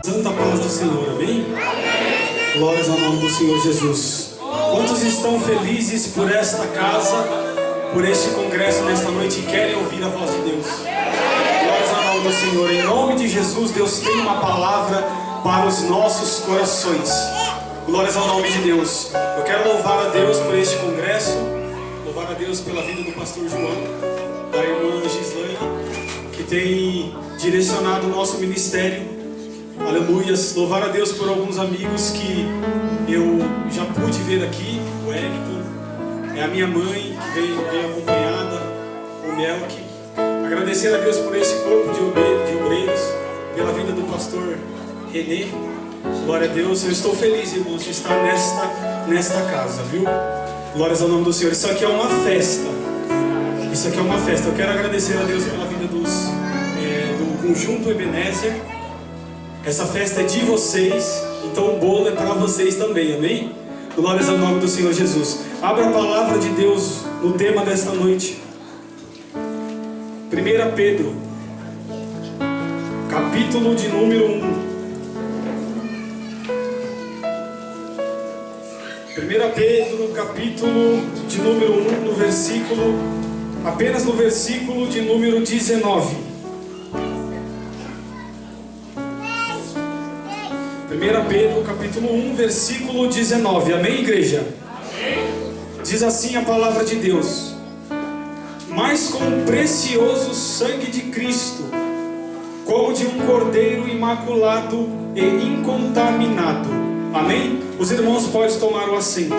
Santa paz do Senhor, amém? Glórias ao nome do Senhor Jesus. Quantos estão felizes por esta casa, por este congresso nesta noite e querem ouvir a voz de Deus? Glórias ao nome do Senhor. Em nome de Jesus, Deus tem uma palavra para os nossos corações. Glórias ao nome de Deus. Eu quero louvar a Deus por este congresso, louvar a Deus pela vida do pastor João, da irmã Gislaine, que tem direcionado o nosso ministério. Aleluias. Louvar a Deus por alguns amigos que eu já pude ver aqui. O Wellington, é a minha mãe que veio acompanhada, o Melk. Agradecer a Deus por esse corpo de obreiros, pela vida do pastor Renê. Glória a Deus. Eu estou feliz, irmãos, de estar nesta casa, viu? Glórias ao nome do Senhor. Isso aqui é uma festa. Isso aqui é uma festa. Eu quero agradecer a Deus pela vida do Conjunto Ebenezer. Essa festa é de vocês, então o bolo é para vocês também, amém? Glórias ao nome do Senhor Jesus. Abra a palavra de Deus no tema desta noite. 1 Pedro, capítulo de número 1. 1 Pedro, capítulo de número 1, apenas no versículo de número 19. 1 Pedro, capítulo 1, versículo 19. Amém, igreja? Amém. Diz assim a palavra de Deus: mas com o precioso sangue de Cristo, como de um cordeiro imaculado e incontaminado. Amém? Os irmãos podem tomar o assento.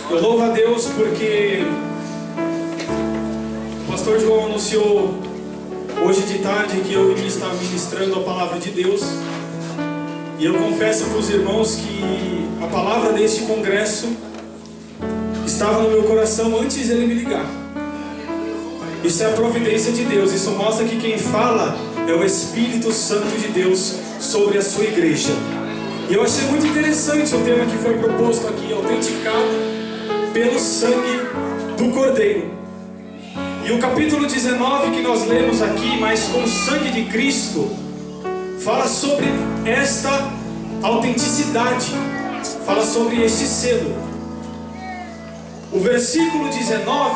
Eu louvo a Deus porque o pastor João anunciou hoje de tarde que eu iria estar ministrando a palavra de Deus. E eu confesso para os irmãos que a palavra deste congresso estava no meu coração antes de ele me ligar. Isso é a providência de Deus. Isso mostra que quem fala é o Espírito Santo de Deus sobre a sua igreja. E eu achei muito interessante o tema que foi proposto aqui, autenticado pelo sangue do Cordeiro. E o capítulo 19 que nós lemos aqui, mas com o sangue de Cristo, fala sobre esta autenticidade, fala sobre este selo. O versículo 19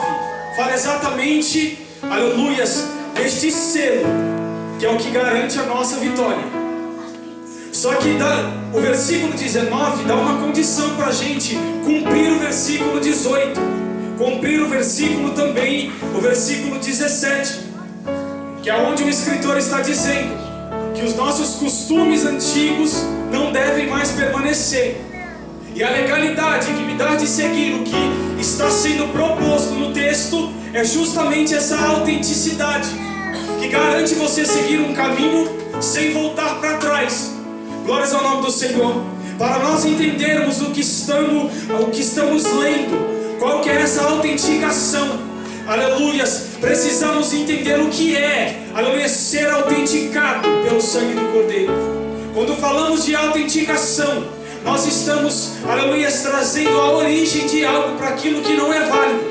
fala exatamente, aleluias, este selo, que é o que garante a nossa vitória. Só que o versículo 19 dá uma condição para a gente cumprir o versículo 18. Cumprir o versículo também, o versículo 17, que é onde o escritor está dizendo que os nossos costumes antigos não devem mais permanecer. E a legalidade que me dá de seguir o que está sendo proposto no texto é justamente essa autenticidade, que garante você seguir um caminho sem voltar para trás. Glórias ao nome do Senhor. Para nós entendermos o que estamos lendo, qual que é essa autenticação, aleluias, precisamos entender o que é, aleluia, ser autenticado pelo sangue do Cordeiro. Quando falamos de autenticação, nós estamos, aleluia, trazendo a origem de algo para aquilo que não é válido.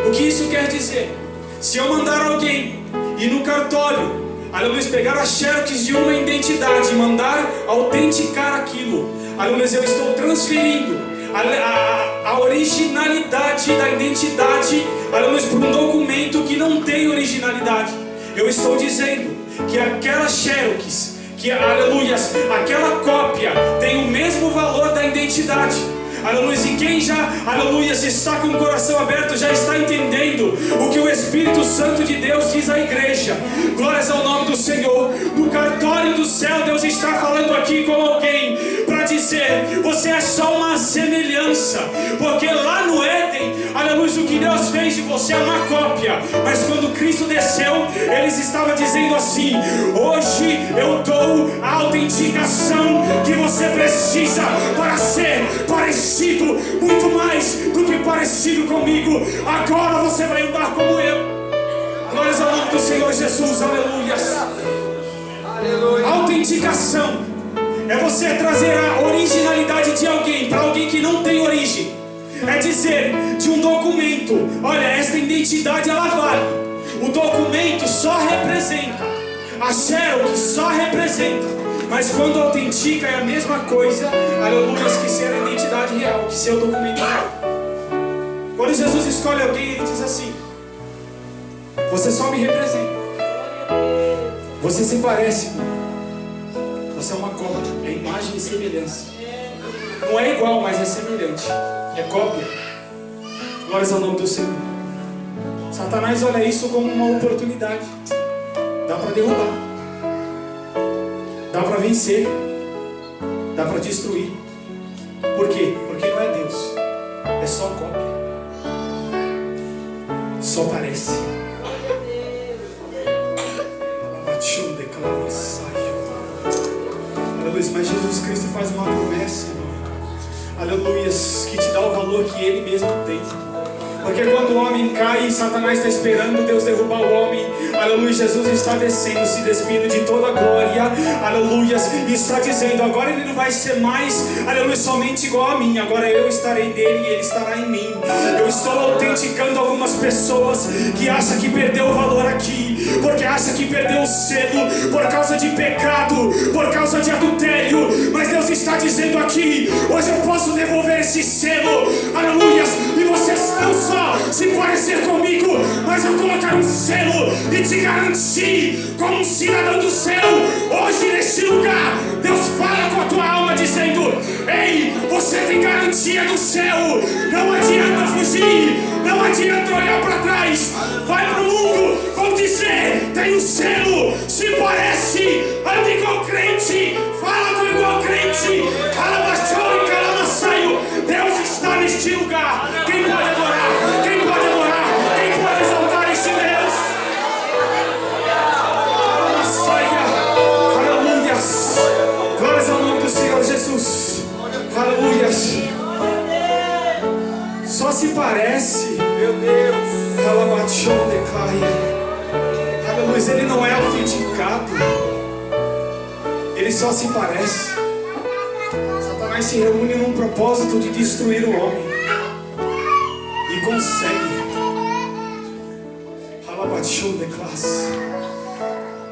O que isso quer dizer? Se eu mandar alguém ir no cartório, aleluia, pegar a xerox de uma identidade e mandar autenticar aquilo, aleluia, eu estou transferindo a originalidade da identidade, aleluia, para um documento que não tem originalidade. Eu estou dizendo que aquela xerox, que, aleluia, aquela cópia tem o mesmo valor da identidade. Aleluia, e quem já, aleluia, está com o coração aberto, já está entendendo o que o Espírito Santo de Deus diz à igreja. Glórias ao nome do Senhor. No cartório do céu, Deus está falando aqui com alguém para dizer: você é só uma semelhança, porque lá no Éden, aleluia, o que Deus fez de você é uma cópia. Mas quando Cristo desceu, eles estavam dizendo assim: hoje eu dou a autenticação que você precisa para ser parecido, muito mais do que parecido comigo. Agora você vai andar como eu. Glórias ao nome do Senhor Jesus, aleluia. Autenticação é você trazer a originalidade de alguém para alguém que não tem origem. É dizer de um documento: olha, esta identidade ela vale. O documento só representa A xerox só representa, mas quando autentica é a mesma coisa, aleluia, que ser a identidade real, que ser o documento real. Quando Jesus escolhe alguém, ele diz assim: você só me representa, você se parece, você é uma cópia, é imagem e semelhança. Não é igual, mas é semelhante, é cópia. Glórias ao nome do Senhor. Satanás olha isso como uma oportunidade. Dá para derrubar, dá para vencer, dá para destruir. Por quê? Porque não é Deus, é só cópia, só parece. Aleluia, mas Jesus Cristo faz uma promessa, aleluia, que te dá o valor que Ele mesmo tem. Porque quando o homem cai e Satanás está esperando Deus derrubar o homem, aleluia, Jesus está descendo, se despindo de toda a glória, aleluia, e está dizendo: agora ele não vai ser mais, aleluia, somente igual a mim, agora eu estarei nele e ele estará em mim. Eu estou autenticando algumas pessoas que acham que perdeu o valor aqui, porque acham que perdeu o selo por causa de pecado, por causa de adultério, mas Deus está dizendo aqui: hoje eu posso devolver esse selo, aleluia, e vocês não só se parecer comigo, mas eu colocar um selo e te garantir como um cidadão do céu. Hoje neste lugar, Deus fala com a tua alma dizendo: ei, você tem garantia do céu. Não adianta fugir, não adianta olhar para trás. Vai para o mundo, vão dizer: tem um selo, se parece, anda igual crente, fala igual crente. Calabachou e calamassaio. Deus está neste lugar. Quem pode adorar? Quem pode adorar? Quem pode exaltar este Deus? Aleluia. Glórias ao nome do Senhor Jesus. Aleluia. Só se parece. Meu Deus. Aleluia. Ele não é autenticado. Ele só se parece. Satanás se reúne num propósito de destruir o homem. E consegue.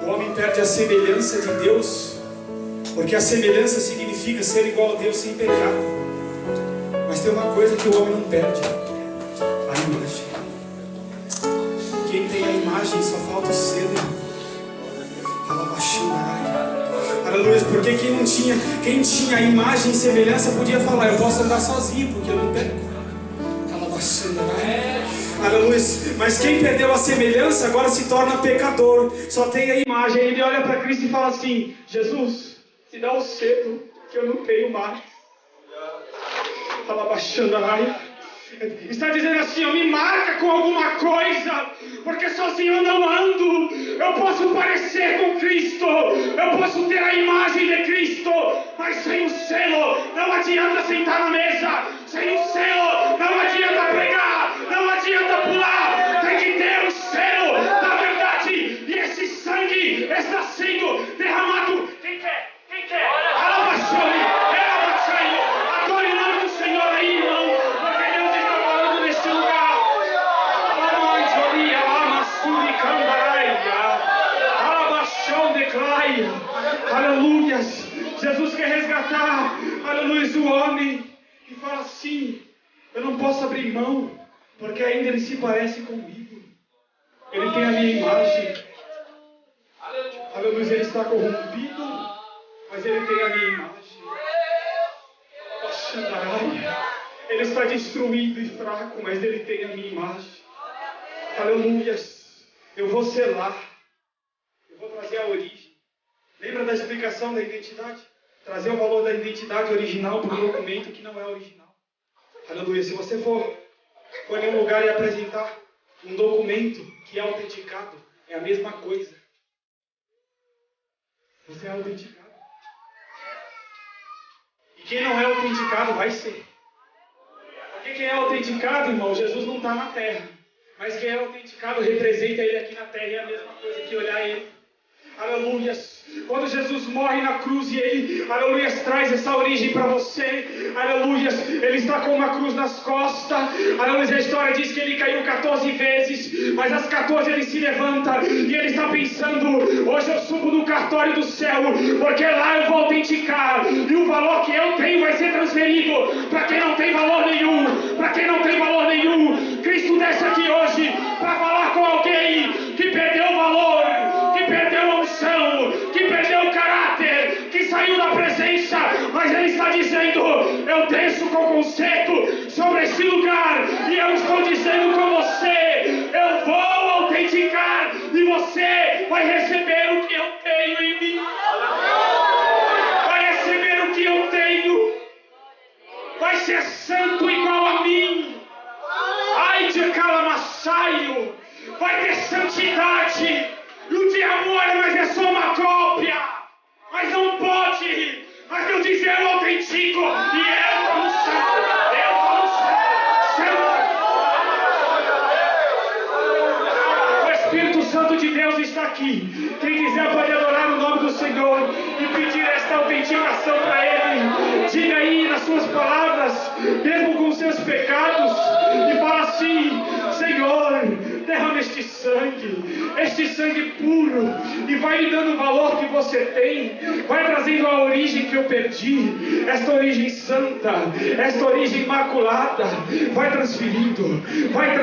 O homem perde a semelhança de Deus, porque a semelhança significa ser igual a Deus sem pecado. Mas tem uma coisa que o homem não perde: a imagem. Quem tem a imagem só falta o selo. Aleluia, porque quem tinha a imagem e semelhança podia falar: eu posso andar sozinho porque eu não peco. Aleluia. Mas quem perdeu a semelhança agora se torna pecador. Só tem a imagem. Ele olha para Cristo e fala assim: Jesus, se dá o selo que eu não tenho mais. Está dizendo assim: me marca com alguma coisa, porque sozinho eu não ando. Eu posso parecer com Cristo, eu posso ter a imagem de Cristo, mas sem o selo não adianta sentar na mesa. Sem o selo não adianta pregar, não adianta pular. Tem que ter o selo da verdade, e esse sangue está sendo derramado. Quem quer? Quem quer? Alabaxone, alabaxaio. Adore o nome do Senhor aí, irmão, porque Deus está falando neste lugar. Alamanjoria, lamassuri, candaraia. Alabaxone, declaia. Aleluia. Jesus quer resgatar, aleluia, o homem. E fala assim: eu não posso abrir mão, porque ainda ele se parece comigo. Ele tem a minha imagem. Aleluia, ele está corrompido, mas ele tem a minha imagem. Ele está destruído e fraco, mas ele tem a minha imagem. Aleluia. Eu vou selar. Eu vou trazer a origem. Lembra da explicação da identidade? Trazer o valor da identidade original para um documento que não é original. Aleluia. Se você for em um lugar e apresentar um documento que é autenticado, é a mesma coisa. Você é autenticado. E quem não é autenticado vai ser. Porque quem é autenticado, irmão, Jesus não está na terra. Mas quem é autenticado representa ele aqui na terra. E é a mesma coisa que olhar ele. Aleluias. Quando Jesus morre na cruz e Ele, aleluia, traz essa origem para você, aleluia, Ele está com uma cruz nas costas, aleluia, a história diz que Ele caiu 14 vezes, mas às 14 Ele se levanta e Ele está pensando, hoje eu subo no cartório do céu, porque lá eu vou autenticar, e o valor que eu tenho vai ser transferido para quem não tem valor nenhum, para quem não tem valor nenhum. Cristo desce aqui hoje para falar com alguém que perdeu o valor, que perdeu a unção, que perdeu o caráter, que saiu da presença, mas Ele está dizendo, eu desço com conserto sobre esse lugar, e eu estou dizendo com você, eu vou autenticar, e você vai receber o que eu tenho em mim, vai receber o que eu tenho, vai ser santo igual a mim, ai de calamassaio, vai ter santidade. E o diabo olha, mas é só uma cópia. Mas não pode. Mas Deus diz, eu autentico. E eu como santo. Eu como santo. O Espírito Santo de Deus está aqui. Quem quiser pode adorar o nome do Senhor e pedir esta autenticação para Ele. Diga aí nas suas palavras, mesmo com os seus pecados, e fala assim, Senhor, derrama este sangue puro, e vai me dando o valor que você tem, vai trazendo a origem que eu perdi, esta origem santa, esta origem imaculada, vai transferindo, vai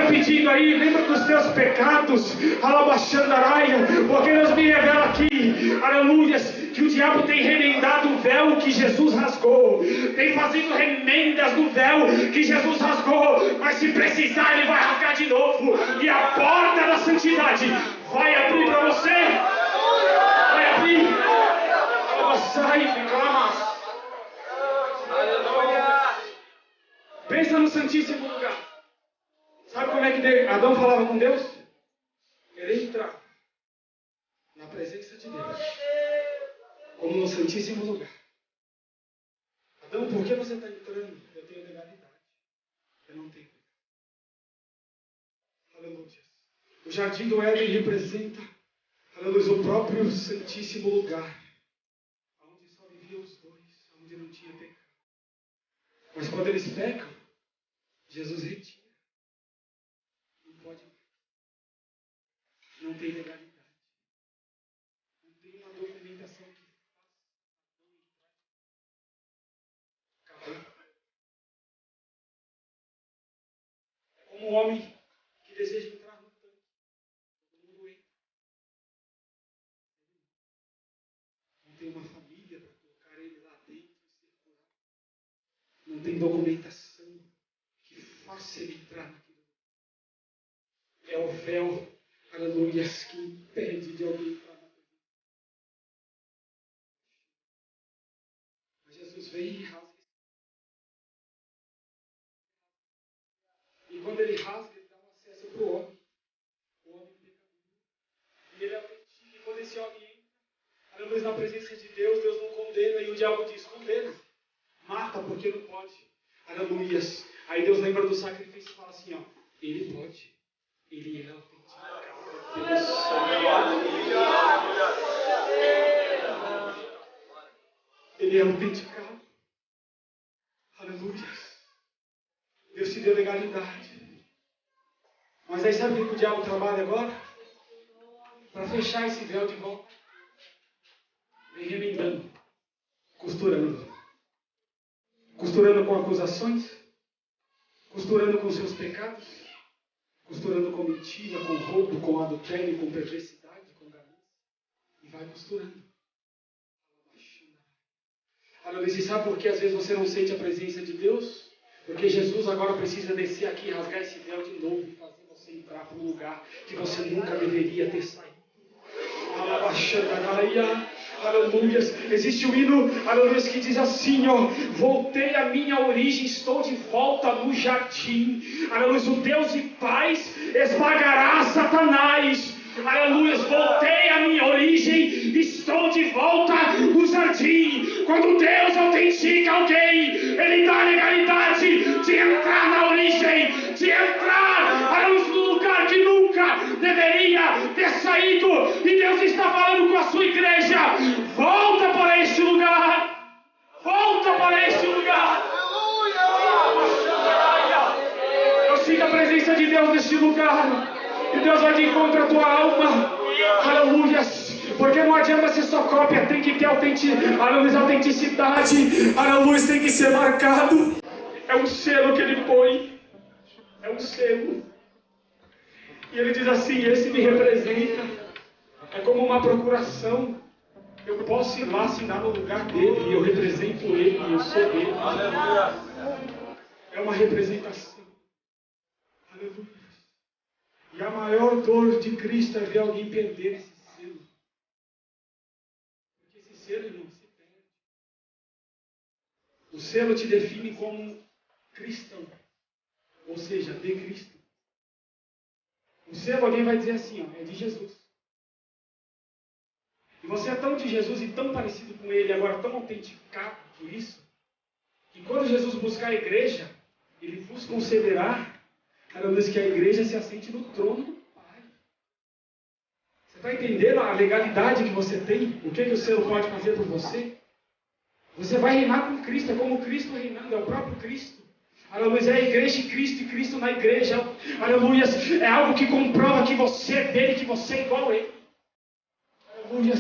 pedindo aí, lembra dos teus pecados, alabaxandaraia, porque Deus me revela aqui, aleluias, que o diabo tem remendado o véu que Jesus rasgou, tem fazendo remendas no véu que Jesus rasgou, mas se precisar ele vai rasgar de novo, e a porta da santidade vai abrir para você, vai abrir, pensa no Santíssimo Lugar. Sabe como é que Adão falava com Deus? Ele entrava na presença de Deus, como no Santíssimo Lugar. Adão, por que você está entrando? Eu tenho legalidade. Eu não tenho. Aleluia. O jardim do Éden representa, aleluia, o próprio Santíssimo Lugar, onde só viviam os dois, onde não tinha pecado. Mas quando eles pecam, Jesus retira. Não pode. Não tem legalidade. Não tem uma documentação que como um homem que deseja entrar no tanque, todo mundo entra. Não tem uma família para colocar ele lá dentro e ser curado. Não tem documentação que faça ele entrar naquilo. É o véu, aleluia, que impede de alguém entrar na presença. Mas Jesus vem e rasga. E quando ele rasga, ele dá um acesso para o homem pecador. E ele autentica. E quando esse homem entra, aleluia, na presença de Deus, Deus não condena. E o diabo diz, condena. Mata porque não pode. Aleluia. Aí Deus lembra do sacrifício e fala assim, ó, ele pode. Ele é autenticado. Ele é autenticado. Aleluia. Deus te deu legalidade. Mas aí sabe o que o diabo trabalha agora? Para fechar esse véu de volta. Vem remendando. Costurando. Costurando com acusações. Costurando com seus pecados. Costurando com mentira, com roubo, com adultério, com perversidade, com ganância. E vai costurando. Aleluia. E sabe por que às vezes você não sente a presença de Deus? Porque Jesus agora precisa descer aqui, rasgar esse véu de novo e fazer você entrar para um lugar que você nunca deveria ter saído. Aleluia. Existe um hino, aleluia, que diz assim, ó, voltei à minha origem, estou de volta no jardim. Aleluia, o Deus de paz esmagará Satanás. Aleluia, voltei à minha origem, estou de volta no jardim. Quando Deus autentica alguém, Ele dá a legalidade de entrar na origem, de entrar no lugar que nunca deveria saído. E Deus está falando com a sua igreja: volta para este lugar. Volta para este lugar. Eu sinto a presença de Deus neste lugar. E Deus vai de encontro à tua alma. Aleluia. Porque não adianta ser só cópia, tem que ter autenticidade. Aleluia, tem que ser marcado. É um selo que ele põe. É um selo. E ele diz assim: esse me representa. É como uma procuração. Eu posso ir lá assinar no lugar dele. E eu represento ele. E eu sou ele. É uma representação. Aleluia. E a maior dor de Cristo é ver alguém perder esse selo. Porque esse selo não se perde. O selo te define como cristão. Ou seja, de Cristo. O selo, alguém vai dizer assim, ó, é de Jesus. E você é tão de Jesus e tão parecido com Ele, agora tão autenticado por isso, que quando Jesus buscar a igreja, Ele vos concederá, diz que a igreja se assente no trono do Pai. Você está entendendo a legalidade que você tem? O que o selo pode fazer por você? Você vai reinar com Cristo, é como Cristo reinando, é o próprio Cristo. Aleluia, é a igreja de Cristo e Cristo na igreja. Aleluia, é algo que comprova que você é dele, que você é igual a ele. Aleluia.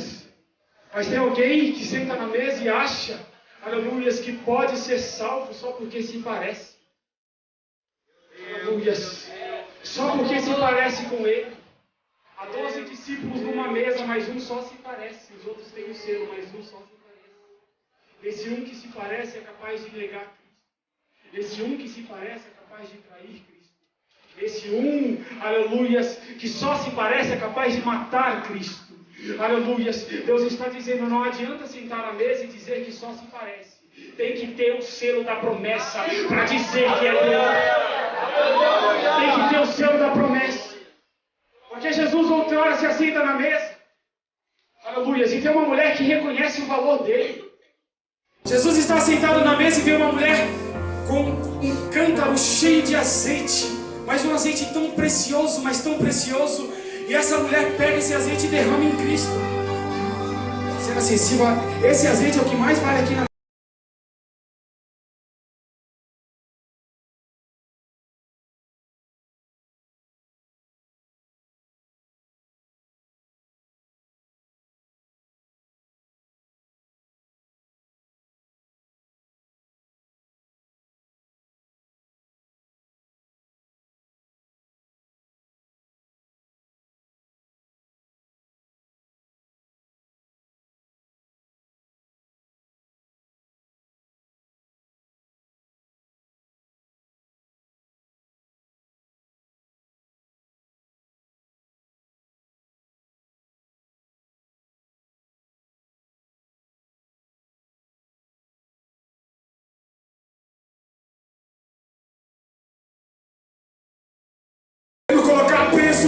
Mas tem alguém que senta na mesa e acha, aleluia, que pode ser salvo só porque se parece. Aleluia. Só porque se parece com ele. Há 12 discípulos numa mesa, mas um só se parece. Os outros têm o selo, mas um só se parece. Esse um que se parece é capaz de negar Cristo. Esse um que se parece é capaz de trair Cristo. Esse um, aleluia, que só se parece é capaz de matar Cristo. Aleluia. Deus está dizendo: não adianta sentar na mesa e dizer que só se parece. Tem que ter o selo da promessa para dizer que é Deus. Tem que ter o selo da promessa. Porque Jesus outrora se assenta na mesa. Aleluia. E tem uma mulher que reconhece o valor dele. Jesus está sentado na mesa e vê uma mulher com um cântaro cheio de azeite. Mas um azeite tão precioso, mas tão precioso. E essa mulher pega esse azeite e derrama em Cristo. Sendo sensível, esse azeite é o que mais vale aqui na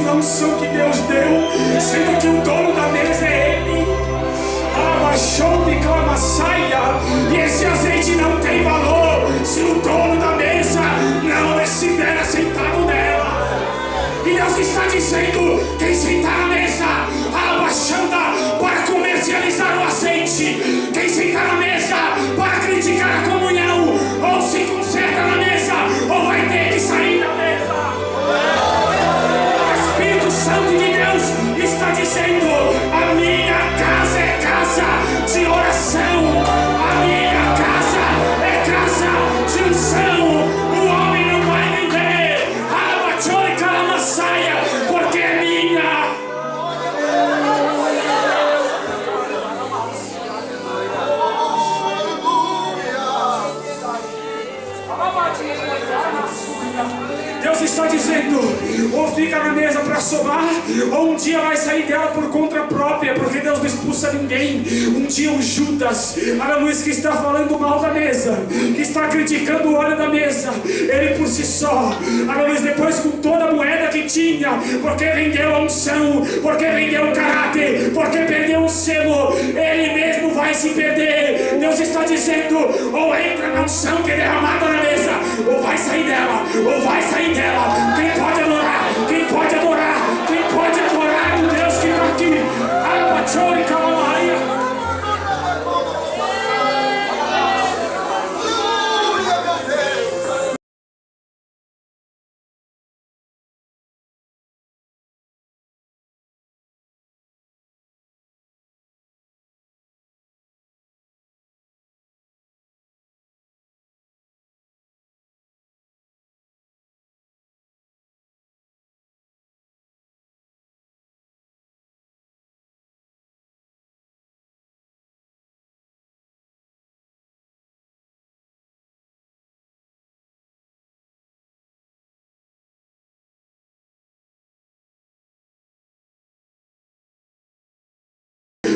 na unção que Deus deu, sendo que o dono da mesa é Ele. Abaixou de clama saia. E esse azeite não tem valor se o dono da mesa não estiver sentado nela. E Deus está dizendo: quem sentar na mesa, abaixando para comercializar o azeite, quem sentar na mesa para criticar a comunhão, ou se conserta na mesa, ou vai ter que sair da mesa. O Santo de Deus está dizendo: a minha casa é casa de oração, a minha casa é casa de unção. O homem não vai vender a Abachore Calamassaia, porque é minha. Deus está dizendo: ou fica na mesa para somar, ou um dia vai sair dela por conta própria, porque Deus não expulsa ninguém. Um dia o Judas, aleluia, que está falando mal da mesa, que está criticando o óleo da mesa, ele por si só, aleluia, depois com toda a moeda que tinha, porque vendeu a unção, porque vendeu o caráter, porque perdeu o selo, ele mesmo vai se perder. Deus está dizendo: ou entra na unção que é derramada na mesa, ou vai sair dela, ou vai sair dela. Quem pode adorar? Quem pode adorar? Quem pode adorar o Deus que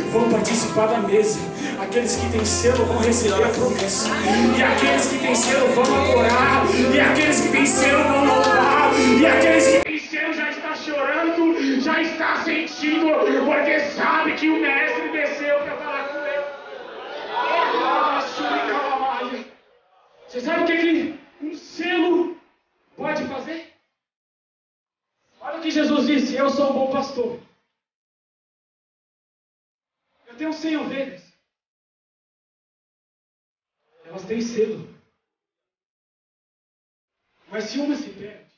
vão participar da mesa. Aqueles que têm selo vão receber a promessa. E aqueles que têm selo vão adorar. E aqueles que têm selo vão louvar. E aqueles que têm selo já está chorando, já está sentindo, porque sabe que o mestre desceu para falar com ele. Você sabe o que um selo pode fazer? Olha o que Jesus disse: eu sou um bom pastor. Eu tenho 100 ovelhas. Elas têm selo. Mas se uma se perde,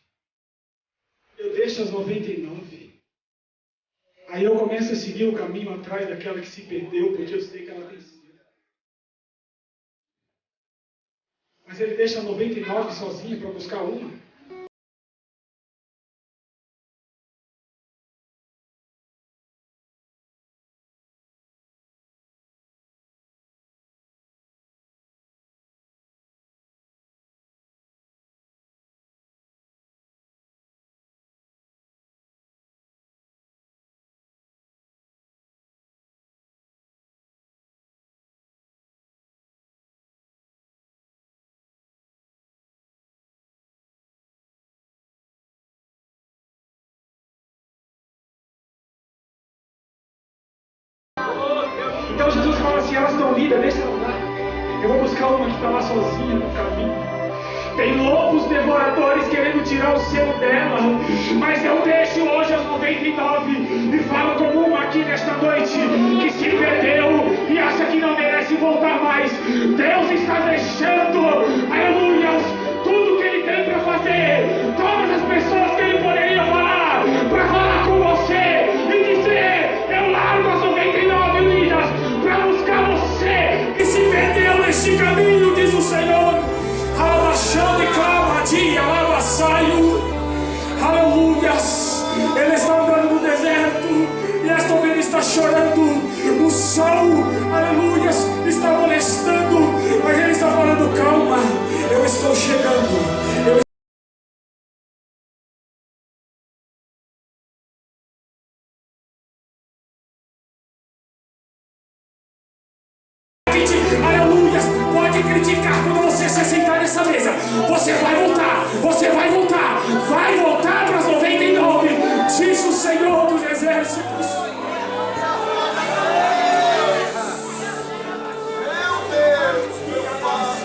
eu deixo as 99. Aí eu começo a seguir o caminho atrás daquela que se perdeu, porque eu sei que ela tem selo. Mas ele deixa 99 sozinha para buscar uma. Então Jesus fala assim: elas estão lindas, deixa elas lá. Eu vou buscar uma que está lá sozinha no caminho. Tem lobos devoradores querendo tirar o selo dela, mas eu deixo hoje as 99 e falo como uma aqui nesta noite que se perdeu e acha que não merece voltar mais. Deus está deixando, aleluias, tudo que Ele tem para fazer, todas as pessoas que Ele poderia falar, para falar com você e dizer: eu largo as 99 unidas para buscar você que se perdeu neste caminho, diz o Senhor. Aleluias. Ele está andando no deserto e esta ovelha está chorando. O sol, aleluias, está molestando, mas ele está falando: calma, eu estou chegando. Aleluias, pode criticar quando você se sentar nessa mesa. Você vai voltar, você vai voltar para as 99, diz o Senhor dos Exércitos. Meu Deus, meu Pai.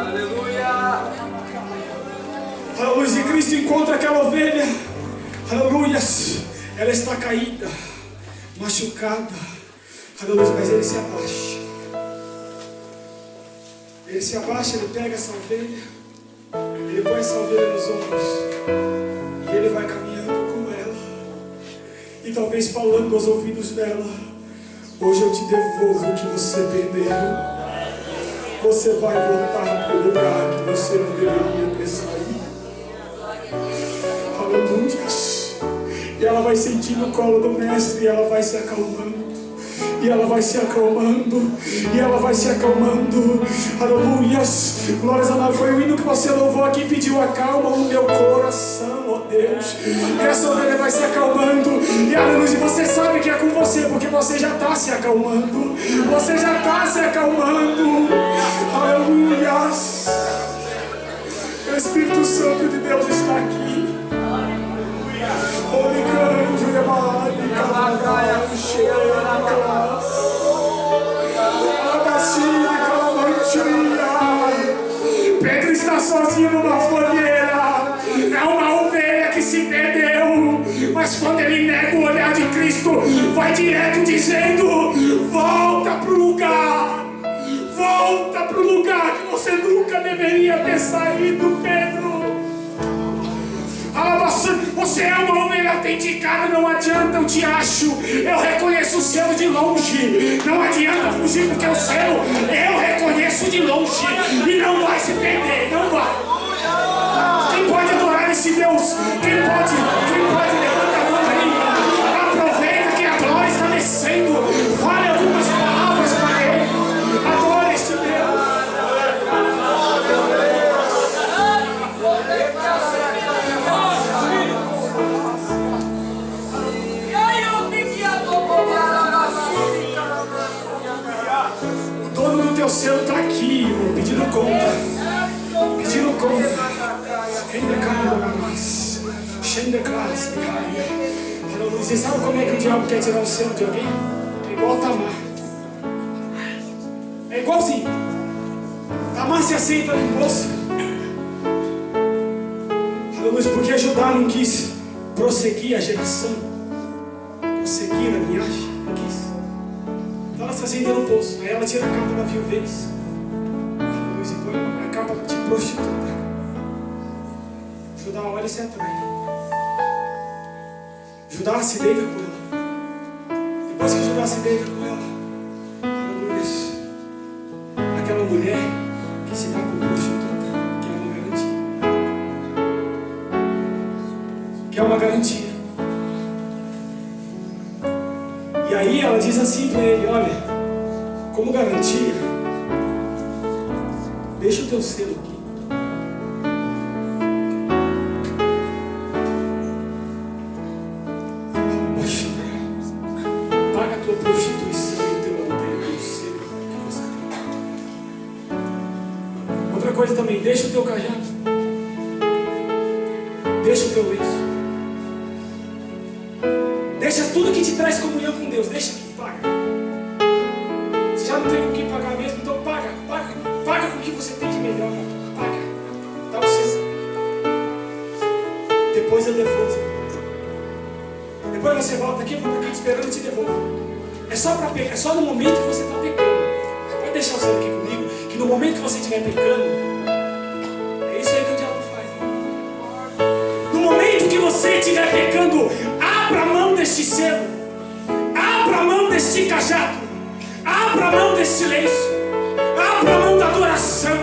Aleluia. A luz de Cristo encontra aquela ovelha. Aleluias, ela está caída, machucada. Aleluia, mas ele se abaixa. Ele se abaixa, ele pega essa ovelha, ele põe essa ovelha nos ombros e ele vai caminhando com ela. E talvez falando aos ouvidos dela: hoje eu te devolvo o que você perdeu. Você vai voltar para o lugar que você não deveria ter saído. Aleluia. E ela vai sentir no colo do mestre e ela vai se acalmando. E ela vai se acalmando, e ela vai se acalmando. Aleluias, glórias a Deus. Foi o hino que você louvou aqui, pediu: acalma o meu coração, ó Deus. E essa ovelha vai se acalmando. E aleluia, você sabe que é com você, porque você já está se acalmando. Você já está se acalmando. Aleluias. O Espírito Santo de Deus está aqui. Pedro está sozinho numa fogueira. É uma ovelha que se perdeu, mas quando ele nega o olhar de Cristo, vai direto dizendo: volta para o lugar, volta para o lugar que você nunca deveria ter saído, Pedro. Você é uma ovelha autenticada, não adianta, eu te acho, eu reconheço o selo de longe, não adianta fugir porque o selo eu reconheço de longe e não vai se perder, não vai. Quem pode adorar esse Deus? Quem pode levantar a mão aí? Aproveita que a glória está descendo, fale algumas palavras para Ele, adore este Deus. teu selo está aqui, irmão, pedindo conta. Pedindo conta. Você sabe como é que o diabo quer tirar o selo de alguém? É igual Tamar. É igualzinho. Tamar se aceita no poço. Porque Judá não quis prosseguir a geração, prosseguir a linhagem, não quis. Então ela se aceita no poço. Aí ela tira a capa da viuvez e põe a capa de prostituta. Judá olha e se atrai. Judá se deita com ela. Depois que Judá se deita com ela, aquela mulher que se dá por prostituta, que é uma garantia. E aí ela diz assim para ele: olha, como garantia, deixa o teu selo aqui. Paga a tua prostituição e o teu adultério, o selo que você tem. Outra coisa também, deixa o teu cajado, deixa o teu lenço. Deixa tudo que te traz comunhão com Deus. Deixa aqui, paga. Você já não tem com o que pagar mesmo, então paga. Paga com o que você tem de melhor. Paga. Dá o seu. Depois eu devolvo. Depois você volta aqui, eu vou estar aqui esperando e te devolvo. É só para pegar, é só no momento que você está pecando. Você pode deixar o seu aqui comigo, que no momento que você estiver pecando, é isso aí que o diabo faz. No momento que você estiver pecando, abra a mão deste selo, abra a mão deste cajado, abra a mão deste lenço, abra a mão da adoração,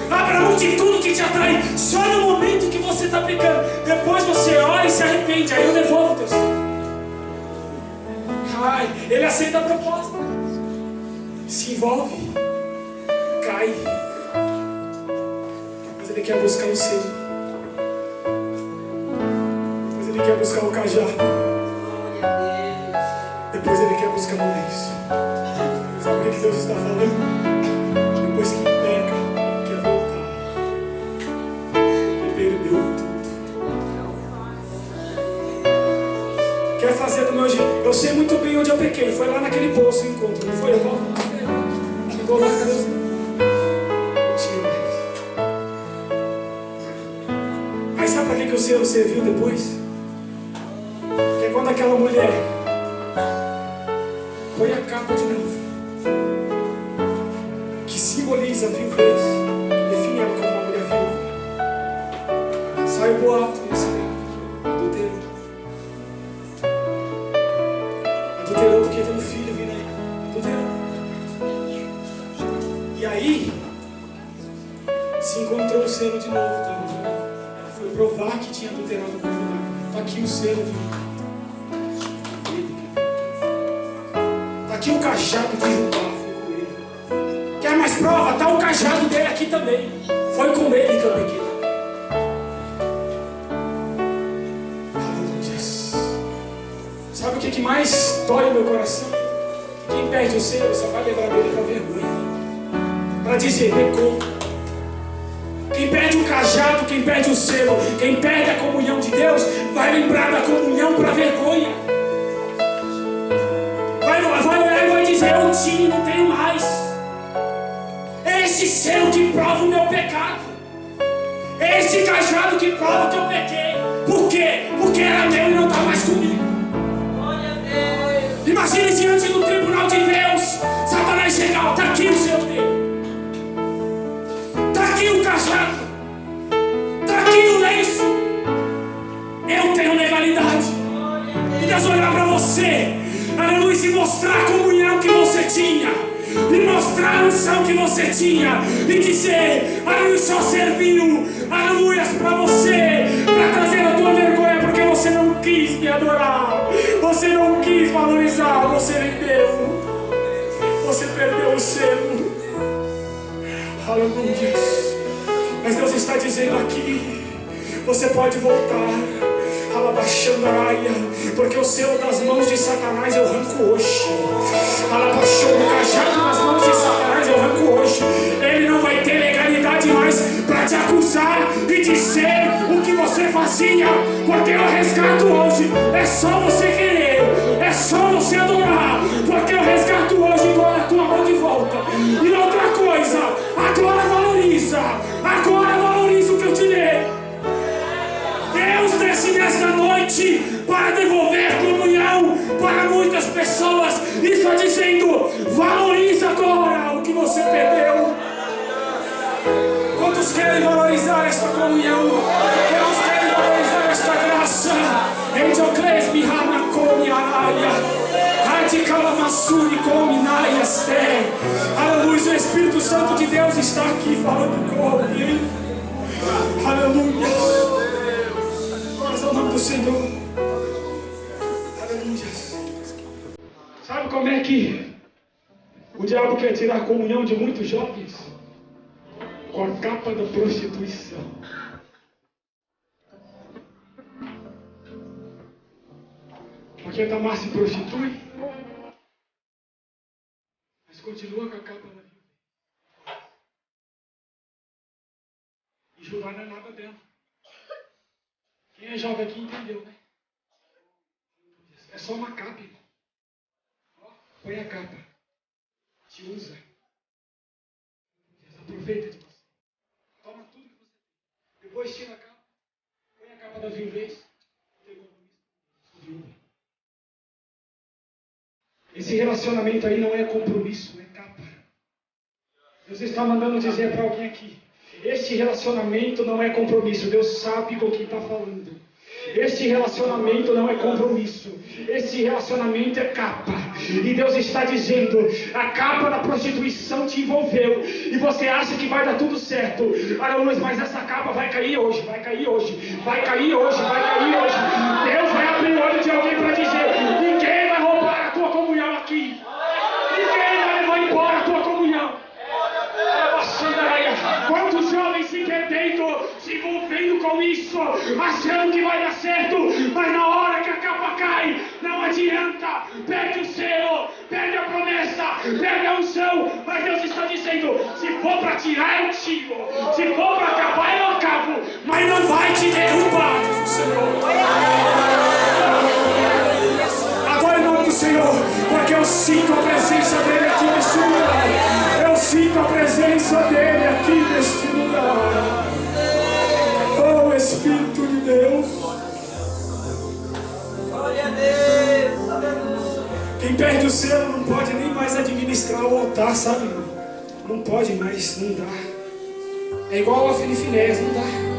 abra a mão de tudo que te atrai. Só no momento que você está pecando. Depois você ora e se arrepende. Aí eu devolvo o teu selo. Ele aceita a proposta, se envolve, cai. Depois ele quer buscar o selo. Depois ele quer buscar o cajado. Depois ele quer buscar o lenço. Sabe o que Deus está falando? Depois que peca, quer voltar. E perdeu tudo. Quer fazer do meu jeito. Eu sei muito bem onde eu pequei. Foi lá naquele poço o encontro. Não foi? Eu volto. Ficou lá, cadê você? Aí sabe para que o selo serviu depois? Porque quando aquela mulher põe a capa de novo, que simboliza a viuvez, define ela como uma mulher viúva, sai o boato nesse tempo, adulterou. Adulterou porque tem um filho vindo aí. Adulterou. E aí se encontrou o selo de novo. Ela foi provar que tinha adulterado com Judá. Está aqui o selo de Judá. Está aqui o cajado de Judá. Foi com ele. Quer mais prova? Está o cajado dele aqui também. Foi com ele que eu peguei. Aleluia. Sabe o que mais dói no meu coração? Quem perde o selo só vai levar dele para vergonha. Para dizer, pecou. Quem perde o cajado, quem perde o selo, quem perde a comunhão de Deus, vai lembrar da comunhão para vergonha. Vai olhar e vai dizer, eu tinha, não tenho mais. É esse selo que prova o meu pecado. É esse cajado que prova que eu pequei. Por quê? Porque era meu e não está mais comigo. Imagine diante do tribunal de Deus, Satanás chegar, está aqui o selo dele. Está aqui o cajado. Está aqui o lenço. Eu tenho legalidade. E Deus vai olhar para você, aleluia, e mostrar a comunhão que você tinha, e mostrar a unção que você tinha, e dizer, aleluia, só serviu, aleluia, para você, para trazer a tua vergonha, porque você não quis me adorar, você não quis valorizar, você vendeu, você perdeu o selo. Aleluia. Mas Deus está dizendo aqui, você pode voltar, alabaxandaraia, porque o selo das mãos de Satanás eu arranco hoje. Alabaxou o cajado das mãos de Satanás eu arranco hoje. de ser o que você fazia, porque eu resgato hoje. É só você querer, é só você adorar, porque eu resgato hoje e dou a tua mão de volta. E outra coisa, agora valoriza o que eu te dei. Deus desce nesta noite para devolver comunhão para muitas pessoas. E está dizendo: valoriza agora o que você perdeu. Quantos querem valorizar esta comunhão? Quantos querem valorizar esta graça? Endocles mihana come araia, radicala massuri come naiaste. Aleluia, o Espírito Santo de Deus está aqui falando com alguém. Aleluia. Glórias ao nome do Senhor. Aleluia. Sabe como é que o diabo quer tirar a comunhão de muitos jovens? Com a capa da prostituição. Porque Tamar se prostitui, mas continua com a capa da vida. E Judá não é nada dela. Quem é jovem aqui entendeu, né? É só uma capa. Põe a capa. Te usa. Aproveita de você. Toma tudo que você tem. Depois tira a capa. Põe a capa da viuvez. Tem compromisso com viúva. Esse relacionamento aí não é compromisso, é capa. Deus está mandando dizer para alguém aqui: este relacionamento não é compromisso. Deus sabe com quem está falando. Este relacionamento não é compromisso. Esse relacionamento é capa. E Deus está dizendo: a capa da prostituição te envolveu. E você acha que vai dar tudo certo. Aleluia, mas essa capa vai cair hoje. Vai cair hoje. Vai cair hoje. Vai cair hoje. Deus vai abrir o olho de alguém para dizer: ninguém vai roubar a tua comunhão aqui. Ninguém vai levar embora a tua comunhão. Quantos jovens se perdendo, se envolvendo com isso, achando que vai dar certo, mas na hora que a capa cai, não adianta, perde o selo, perde a promessa, perde a unção. Mas Deus está dizendo: se for para tirar, eu tiro, se for para acabar, eu acabo, mas não vai te derrubar, diz o Senhor. Agora em nome do Senhor, porque eu sinto a presença dele aqui neste lugar. Eu sinto a presença dele aqui neste lugar. Oh, Espírito de Deus. Glória a Deus. Quem perde o selo não pode nem mais administrar o altar, sabe? Não pode mais, não dá. É igual a Filifinés, não dá.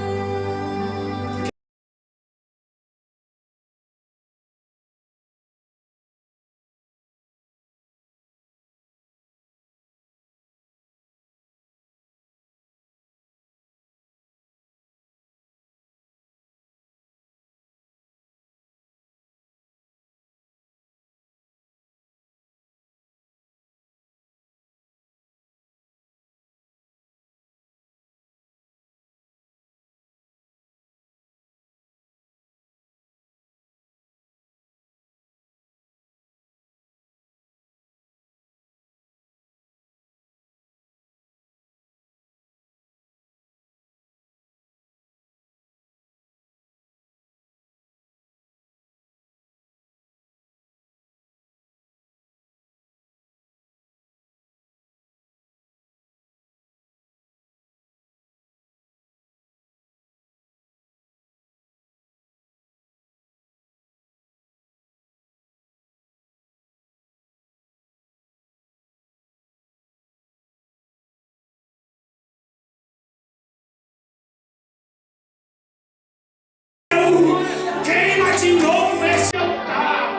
Queima de novo esse altar.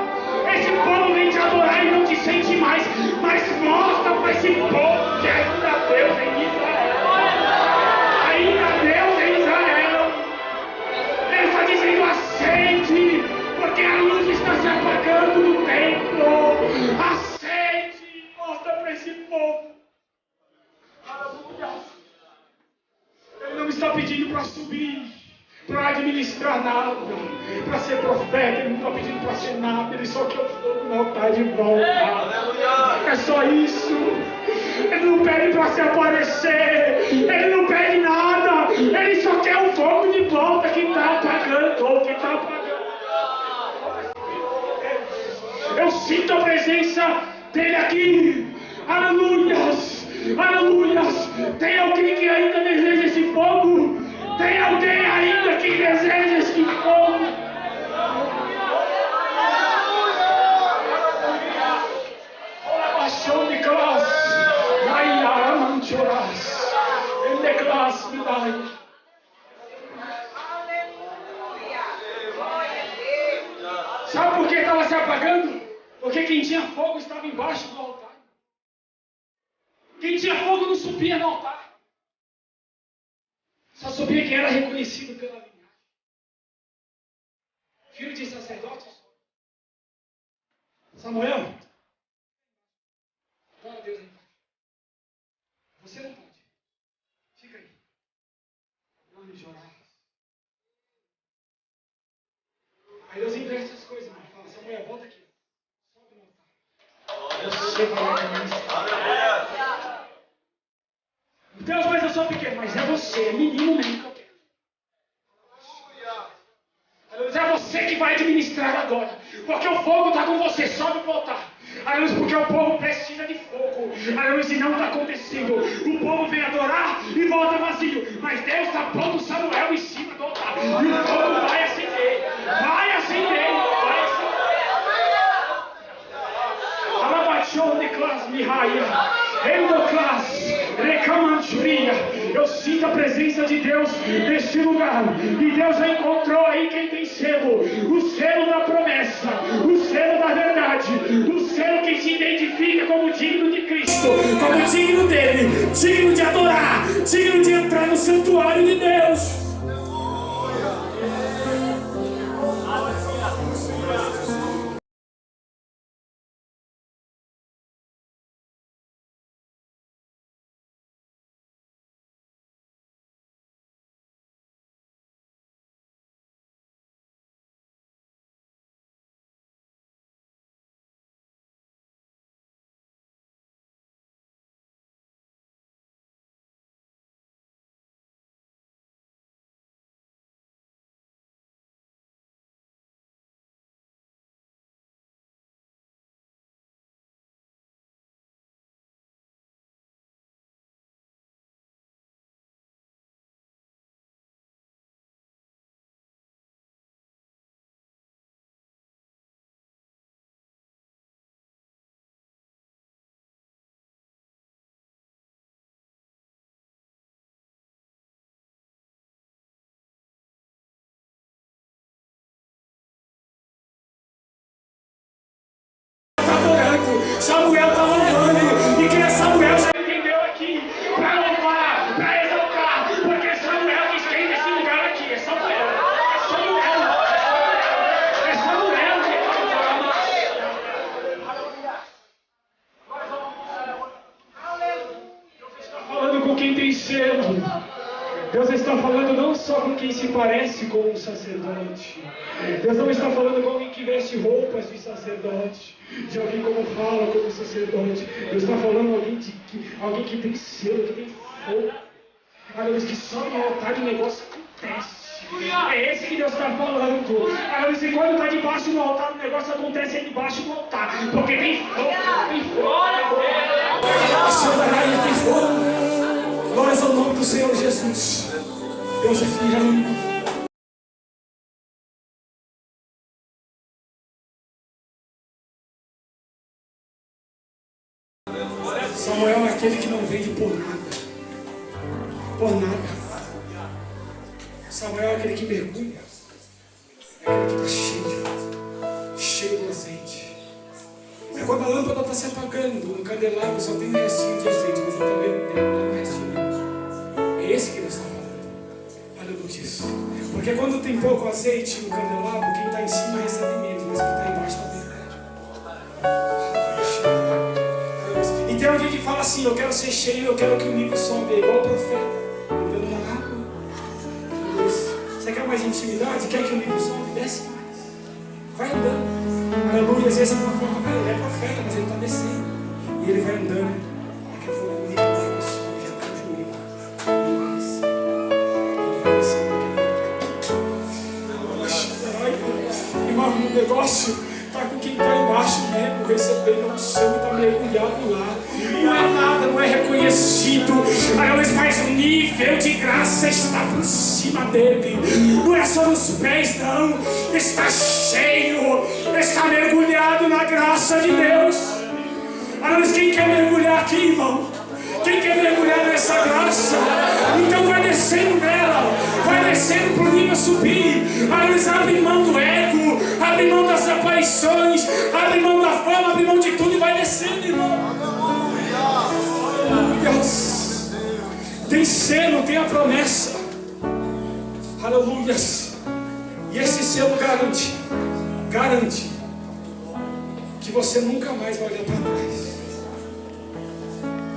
Esse povo vem te adorar e não te sente mais. Mas mostra para esse povo que ainda Deus em Israel. Ainda Deus em Israel. Ele está dizendo: aceite, porque a luz está se apagando no templo. Aceite, mostra para esse povo. Aleluia. Ele não está pedindo para subir, para administrar nada, para ser profeta. Ele não está pedindo para ser nada. Ele só quer o fogo no altar de volta. É só isso. Ele não pede para se aparecer. Ele não pede nada. Ele só quer o fogo sinto a presença dele aqui. Aleluias, aleluias. Tem alguém que ainda deseja esse fogo? Tem alguém ainda que deseja esse fogo? Olha, baixou de classe. Vai lá, não choras. Ele de classe, me dá. Sabe por que estava se apagando? Porque quem tinha fogo estava embaixo do altar. Quem tinha fogo não subia no altar. Só subia quem era reconhecido pela linhagem. Filho de sacerdote. Samuel. Glória a Deus aí. Você não pode. Fica aí. Não me chorar. Aí Deus inverte as coisas, irmão. Fala, Samuel, volta aqui. Sobe no altar. Você vai lá. Deus, mas eu sou pequeno. Mas é você, é menino mesmo que eu quero. Deus, é você que vai administrar agora. Porque o fogo está com você. Sobe para o altar. Deus, porque o povo precisa de fogo. Deus, e não está acontecendo. O povo vem adorar e volta vazio. Mas Deus está pondo Samuel em cima do altar. E o fogo vai acender. Vai acender. Vai acender. Alabachou de classe, Mihaia. Endoclasse. Recamanchuria. Eu sinto a presença de Deus neste lugar. E Deus já encontrou aí quem tem selo. O selo da promessa. O selo da verdade. O selo que se identifica como digno de Cristo. Como digno dele. Digno de adorar. Digno de entrar no santuário de Deus. Samuel está louvando, e quem é Samuel já entendeu aqui, para louvar, para exaltar, porque Samuel que está nesse lugar aqui, é Samuel, é Samuel, é Samuel que Deus está falando com quem tem selo. Deus está falando não só com quem se parece com um sacerdote. Deus não está falando com alguém que veste roupas de sacerdote, de alguém como fala como sacerdote. Deus está falando alguém que tem selo, que tem fogo. Deus, que sobe no altar e o negócio acontece. É esse que Deus está falando. Deus, e quando está debaixo do altar, o negócio acontece aí debaixo do altar. Porque tem fogo, tem fogo. Tem fogo. Glórias ao nome do Senhor Jesus. Deus é fiel. Samuel é aquele que não vende por nada. Por nada. Samuel é aquele que mergulha. É aquele que está cheio do azeite. É quando a lâmpada está se apagando, no candelabro só tem um restinho de azeite, mas também não tem um restinho. É esse que Deus está falando. Aleluia. Porque quando tem pouco azeite no candelabro, quem está em cima recebe menos, mas quem está embaixo está bem. E tem alguém que fala assim: eu quero ser cheio, eu quero que o nível sobe, é igual o profeta, andando na água. Você quer mais intimidade? Quer que o nível sobe? Desce mais. Vai andando. Aleluia. Às vezes é uma forma, cara, ele é profeta, mas ele está descendo. E ele vai andando. Daqui a pouco o nível sobe, já está o joelho. E mais. Ele vai descendo. Irmão, o negócio está com quem está embaixo mesmo. bem no sangue, está mergulhado lá. Não é nada, não é reconhecido. Aleluia, mas o nível de graça está por cima dele. Não é só nos pés, não. Está cheio, está mergulhado na graça de Deus. Aleluia, quem quer mergulhar aqui, irmão? Quem quer mergulhar nessa graça? Então vai descendo nela, vai descendo para o nível subir. Aleluia, abre mão do ego, abre mão das aparições, abre mão da fama, abre mão de tudo e vai descendo, irmão. Aleluia. Tem selo, tem a promessa. Aleluia. E esse selo garante que você nunca mais vai olhar para trás.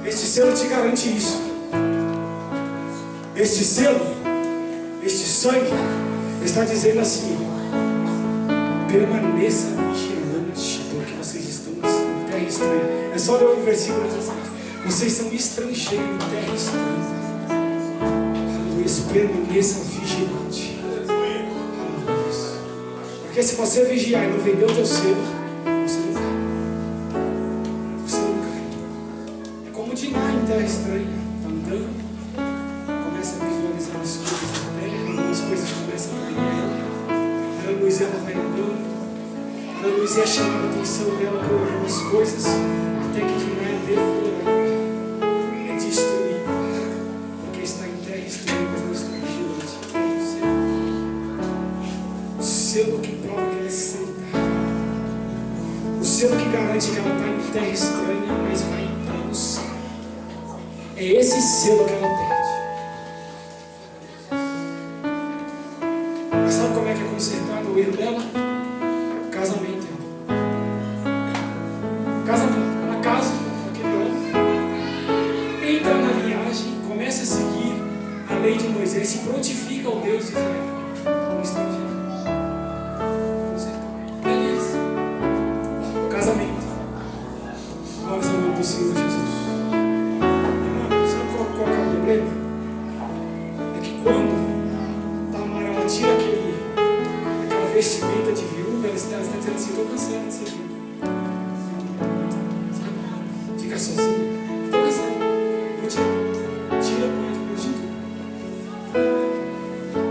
Este selo te garante isso. Este selo, este sangue, está dizendo assim: permaneça vigilante, porque vocês estão em terra estranha. É só ler o versículo assim: vocês são estrangeiros em terra estranha. Aleluia, permaneça vigilante. Aleluia. Porque se você vigiar e não vender o teu selo, você não cai. Você não cai. É como Diná em terra estranha, está andando, começa a visualizar as coisas da terra, as coisas começam a ganhar. Aleluia, ela vai andando. Aleluia, é chamando a atenção dela por algumas coisas, até que Diná é devorada, é destruída, porque está em terra estranha, mas não está vigilante. O selo que prova que ela é santa, o selo que garante que ela está em terra estranha, mas vai entrar no céu. É esse selo que ela perde. Mas sabe como é que é consertado o erro dela? Casamento. Casamento. Ela casa com aquele homem, entra na linhagem, começa a seguir a lei de Moisés, se prontifica ao Deus de Israel. Como estrangeiro. Consertado. Beleza. Casamento. Glórias ao nome do Senhor Jesus. Irmão, sabe qual é o problema? É que quando Tamar ela tira aquela vestimenta de viúva, ela está dizendo assim: estou cansada de ser viúva. Sabe? Fica sozinha. Estou cansada. Vou tirar. Tira, põe de prostituta.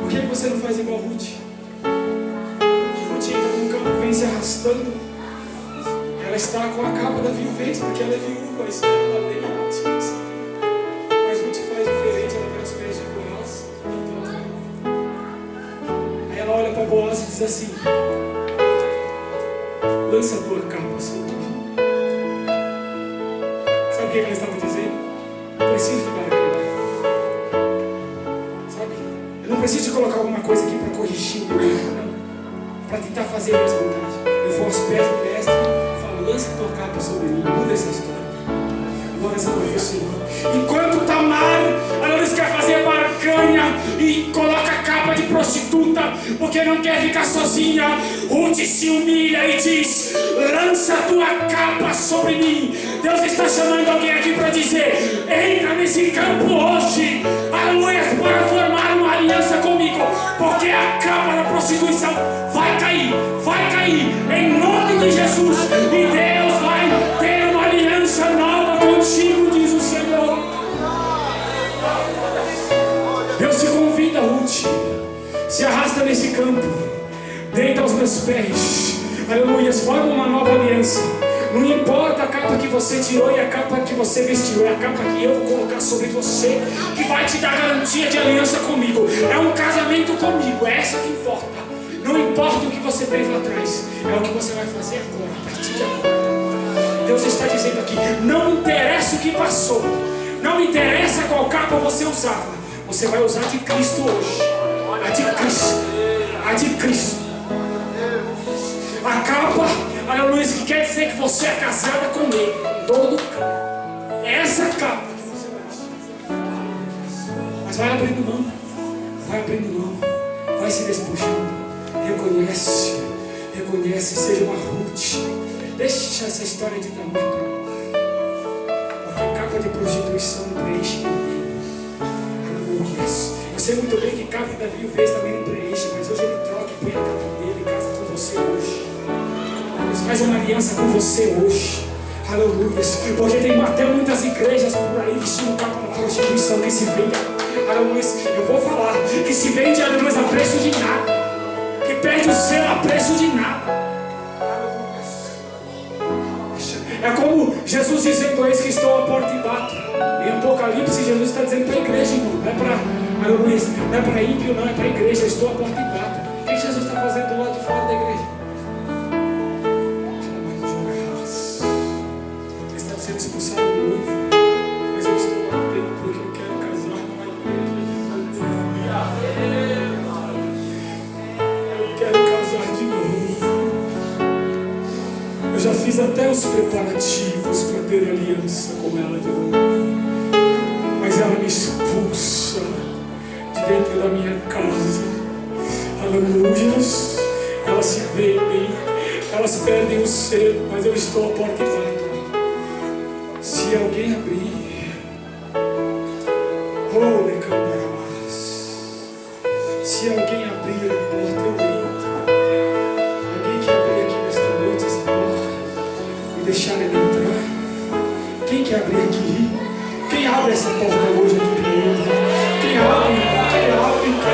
Por que você não faz igual Ruth? Ruth entra no campo, vem se arrastando. Ela está com a capa da viuvez, porque ela é viúva, isso é da lei. Mas Ruth faz diferente, ela vai aos pés de Boaz. Aí ela olha para Boaz e diz assim: lança a tua capa sobre mim. Sabe o que ela estava dizendo? Eu preciso de barganha. Sabe? Eu não preciso de colocar alguma coisa aqui para corrigir o meu erro, não. Para tentar fazer a minha vontade. Eu vou aos pés do mestre e falo: lança a tua capa sobre mim. Muda essa história. Glórias ao nome do Senhor. Enquanto Tamar, ela quer fazer barganha e coloca a capa de prostituta, porque não quer ficar sozinha, Ruth se humilha e diz: lança a tua capa sobre mim. Deus está chamando alguém aqui para dizer: entra nesse campo hoje, aleluia, para formar uma aliança comigo, porque a capa da prostituição vai cair, em nome de Jesus, e Deus vai ter uma aliança nova contigo, diz o Senhor. Deus te convida, Ruth, se arrasta nesse campo, deita aos meus pés, aleluia, forma uma nova aliança. Não importa a capa que você tirou e a capa que você vestiu, é a capa que eu vou colocar sobre você, que vai te dar garantia de aliança comigo. É um casamento comigo, é essa que importa. Não importa o que você fez lá atrás, é o que você vai fazer agora, a partir de agora. Deus está dizendo aqui: não interessa o que passou, não interessa qual capa você usava, você vai usar de Cristo hoje. A de Cristo. A de Cristo. A capa, aleluia, que quer dizer que você é casada com Ele, com todo o campo. É essa capa que você vai vestir. Mas vai abrindo mão, vai se despojando. Reconhece, seja uma Ruth. Deixa essa história de Tamar para lá. Porque a capa de prostituição não preenche ninguém. Aleluia. Eu sei muito bem que capa da viuvez também não preenche, mas hoje ele troca e põe a capa dele e casa com você hoje. Mas faz uma aliança com você hoje. Aleluia. Porque tem até muitas igrejas por aí vestindo capa da prostituição que se vende. Aleluia. Eu vou falar que se vende, aleluia, a preço de nada. Que perde o selo a preço de nada. É como Jesus dizendo: eis que estou à porta e bato. Em Apocalipse, Jesus está dizendo para a igreja, irmão. Não é para, aleluia, não é para ímpio, não, é para a igreja. Estou à porta e bato. O que Jesus está fazendo do lado de fora da igreja? Ele está sendo expulsado do noivo. Mas eu estou lá dentro porque eu quero casar numa igreja. Eu quero casar de novo. Eu já fiz até os preparativos para ter aliança com ela de novo. Mas ela me expulsa de dentro da minha casa. Aleluia. Elas se vendem, elas perdem o selo, mas eu estou à porta e bato. Se alguém abrir, se alguém abrir a porta, eu entro. Alguém que abrir aqui nesta noite essa porta e deixar ele entrar. Quem que abrir aqui? Quem abre essa porta hoje aqui? Quem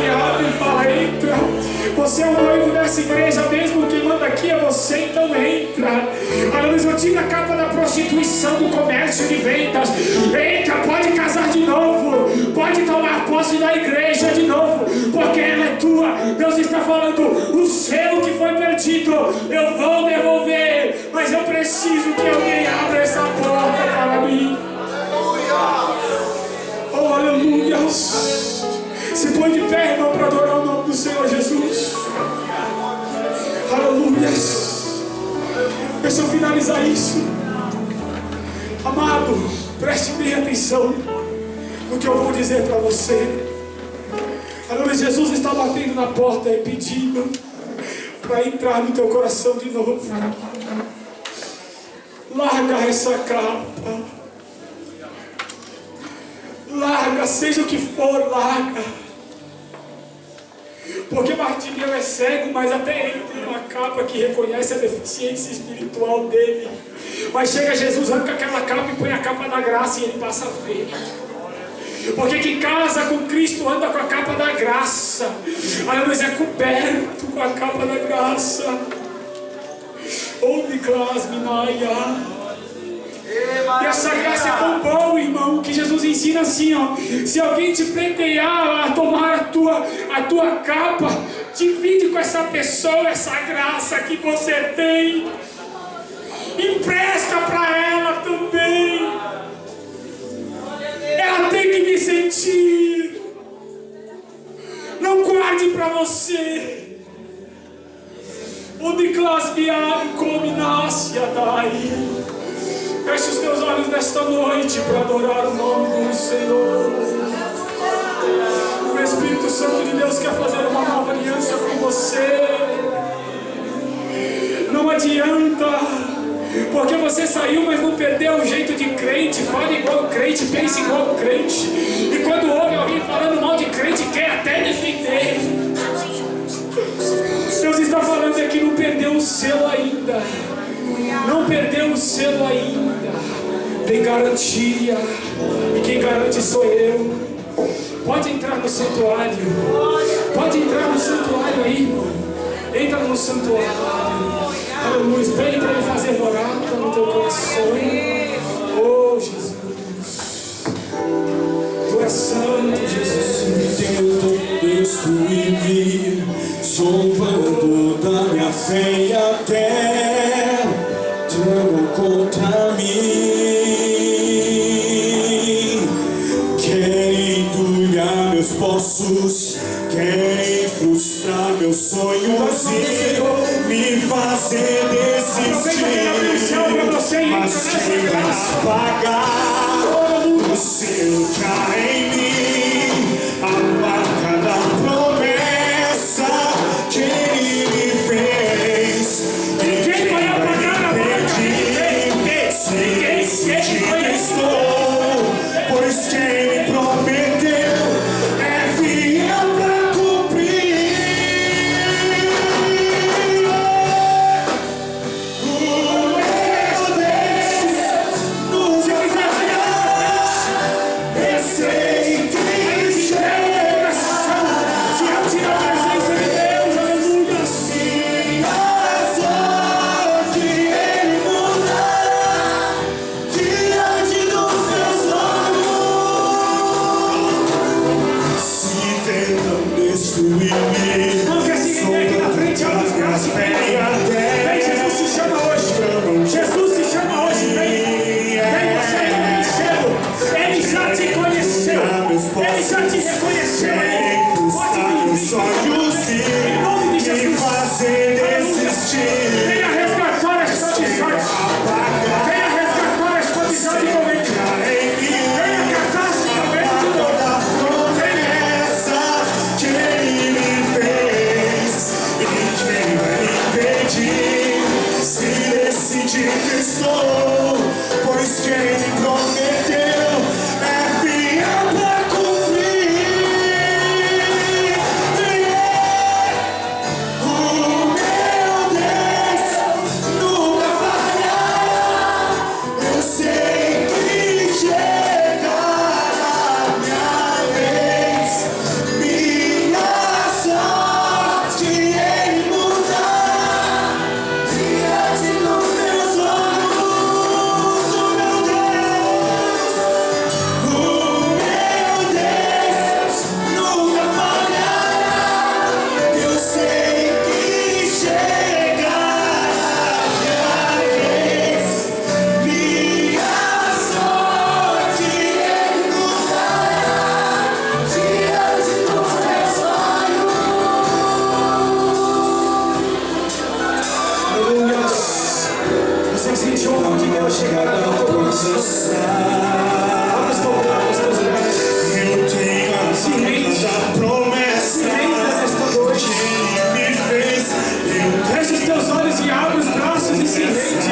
abre, fala, entra. Você é o noivo dessa igreja mesmo, quem manda aqui é você, então entra. Aleluia, eu tiro a capa da prostituição, do comércio de vendas. Entra, pode casar de novo, pode tomar posse da igreja de novo, porque ela é tua. Deus está falando, o selo que foi perdido, eu vou devolver, mas eu preciso que alguém abra essa porta para mim. Oh, aleluia. Se põe de pé, irmão, para adorar o nome do Senhor Jesus. Aleluia. Deixa eu finalizar isso. Amado, preste bem atenção no que eu vou dizer para você. Aleluia. Jesus está batendo na porta e pedindo para entrar no teu coração de novo. Larga essa capa. Larga, seja o que for, larga. Porque Bartimeu é cego, mas até ele tem uma capa que reconhece a deficiência espiritual dele. Mas chega Jesus, arranca aquela capa e põe a capa da graça e ele passa a ver. Porque quem casa com Cristo anda com a capa da graça. Aleluia, é coberto com a capa da graça. Ouve, Clasminaia. E essa graça é tão boa, irmão, que Jesus ensina assim, ó: se alguém te pretendear a tomar a tua capa, divide com essa pessoa essa graça que você tem. Empresta para ela também. Ela tem que me sentir. Não guarde para você. Onde Clasbiar come nasce a daí. Feche os teus olhos nesta noite para adorar o nome do Senhor. O Espírito Santo de Deus quer fazer uma nova aliança com você. Não adianta, porque você saiu, mas não perdeu o jeito de crente. Fale igual crente, pense igual crente. E quando ouve alguém falando mal de crente, quer até defender. Deus está falando aqui, não perdeu o selo ainda. Não perdeu o selo ainda. Tem garantia. E quem garante sou eu. Pode entrar no santuário. Pode entrar no santuário aí, irmão. Entra no santuário. Aleluia. Pede para ele fazer morada no teu coração. Oh, Jesus. Tu és santo, Jesus. Destruir-me, zombando da minha fé e até tramam contra mim. Querem entulhar meus poços, querem frustrar meus sonhos e me fazer desistir. Mas quem vai pagar o seu que há em mim? A marca da promessa que ele me fez. Quem vai apagar a marca? Sei que estou, pois quem prometeu é fiel pra cumprir. já te reconheceu aí. Pode vir. Em nome de Jesus. Venha resgatar esta amizade. Venha resgatar esta amizade comigo. Venha catar esse cabelo de novo. Que ele me fez e quem vai impedir se decidir que estou, pois quem prometeu é fiel pra cumprir. O meu Deus nunca falhará. Eu sei que chegará minha vez, minha sorte Ele mudará diante dos meus olhos. O meu Deus nunca falhará. Eu sei que chegará minha vez, minha sorte Ele mudará diante dos meus olhos. Aleluia. Você sentiu o nome de Deus chegar na tua coração. Abra os teus olhos, os teus olhos. Eu tenho a certeza da promessa que Ele me fez. Eu Feche os teus olhos e abre os braços e se rende.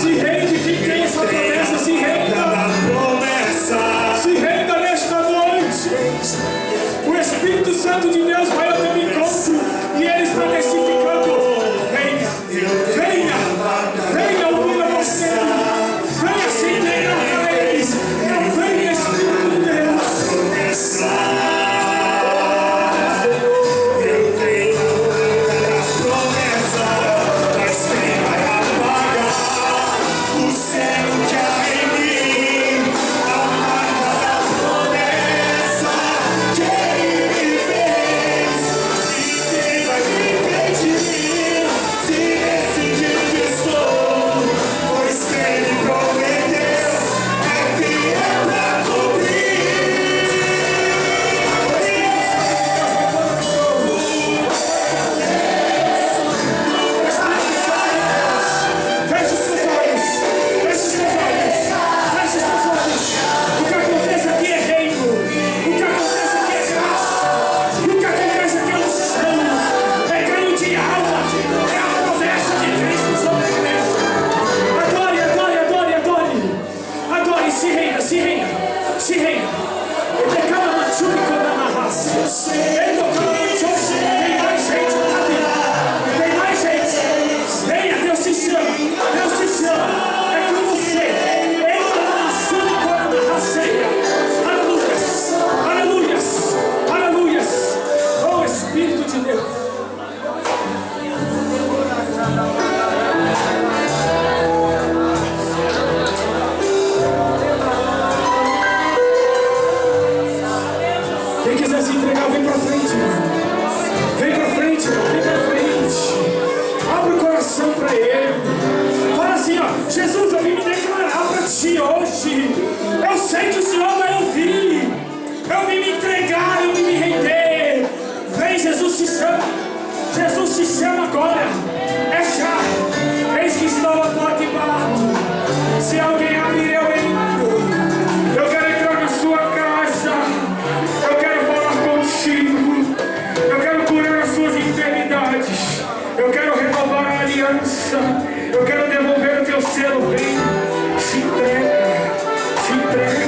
Se rende, quem tem essa promessa, se renda. da promessa. Se renda nesta noite. O Espírito Santo de Deus vai ao teu encontro e Ele está testificando. Venha, venha, venha ouvir a você. Venha se entregar para eles. Não venha, Espírito de Deus. Eu tenho a promessa, mas quem vai apagar o céu que há em mim? A marca da promessa que Ele me fez. E quem vai me impedir se decidir que estou? Pois quem me prometeu é fiel pra cumprir. Feche os teus olhos. Feche os teus olhos. Feche os teus olhos. O que acontece aqui é reino. O que acontece aqui é graça. E o que acontece aqui é unção. É ganho de alma. É a promessa de Cristo sobre a igreja. Adore, adore, adore, adore. Adore, se renda, se renda. Se renda. E decala uma chuva quando amarrasse. Ele tocou a manchete. Tem mais gente lá dentro. Tem mais gente. Venha, Deus te chama. Deus te chama. É com você. Ele tocou a chuva quando amarrasse. Aleluias. Aleluias. Aleluias. Oh, Espírito de Deus. Quem quiser se entregar, vem pra frente. Vem pra frente, vem pra frente. Abre o coração pra Ele. Fala assim, ó. Jesus, eu vim me declarar pra Ti hoje. Eu sei que o Senhor vai ouvir. Eu vim me entregar, eu vim me render. Vem, Jesus te chama. Jesus te chama agora. É já. Eis que estou à porta e bato. Se alguém abrir, eu entro. Eu quero entrar na sua casa. Eu quero falar contigo. Eu quero curar as suas enfermidades. Eu quero renovar a aliança. Eu quero devolver o teu selo. Vem, se entrega, se entrega.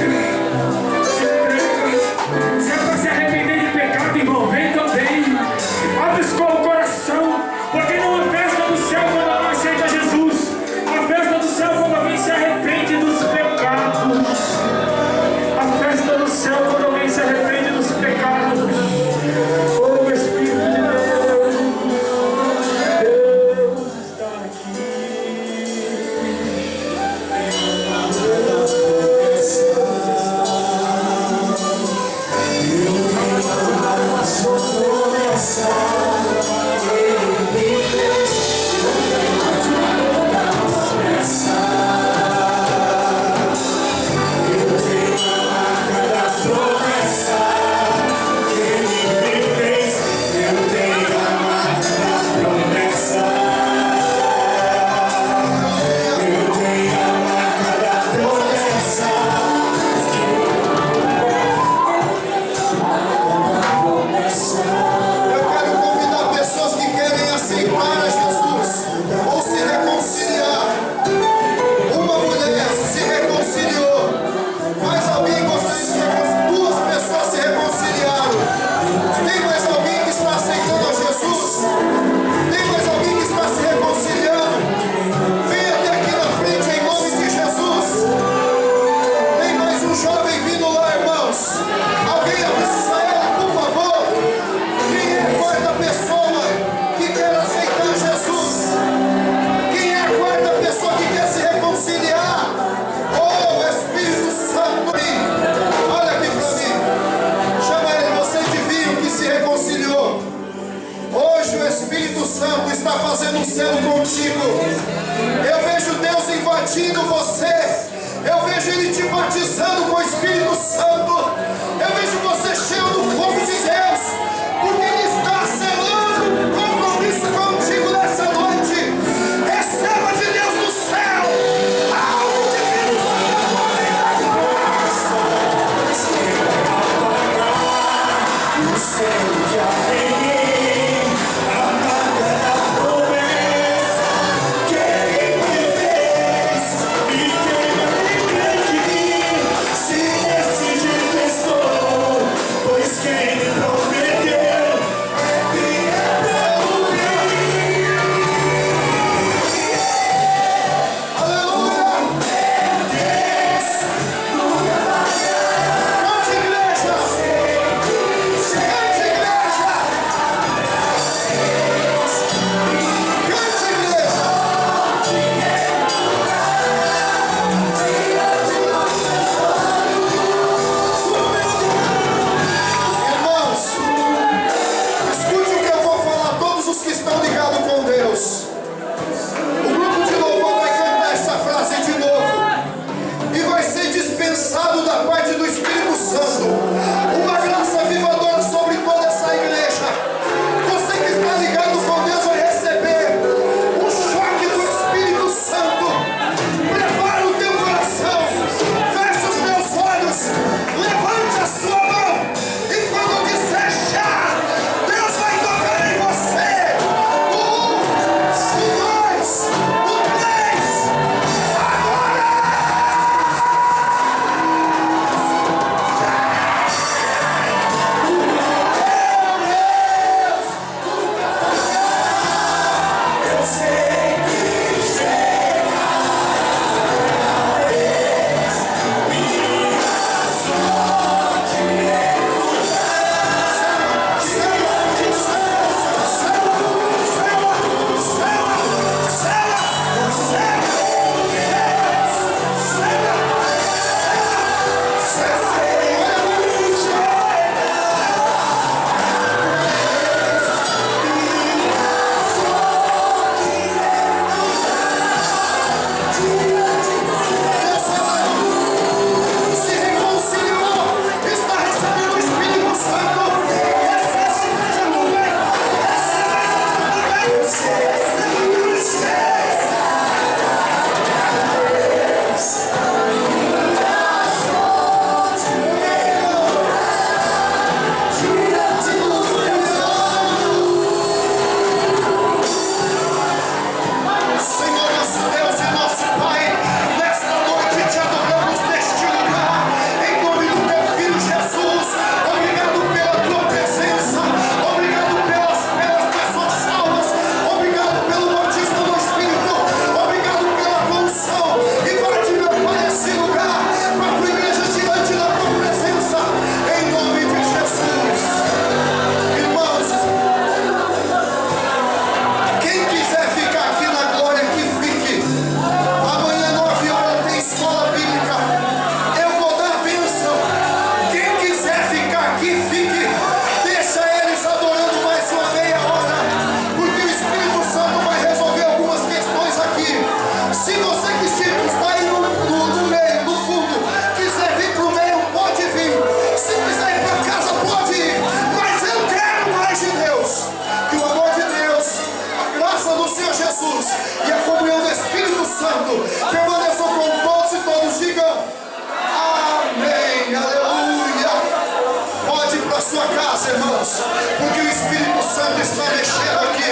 sua casa, irmãos, porque o Espírito Santo está mexendo aqui.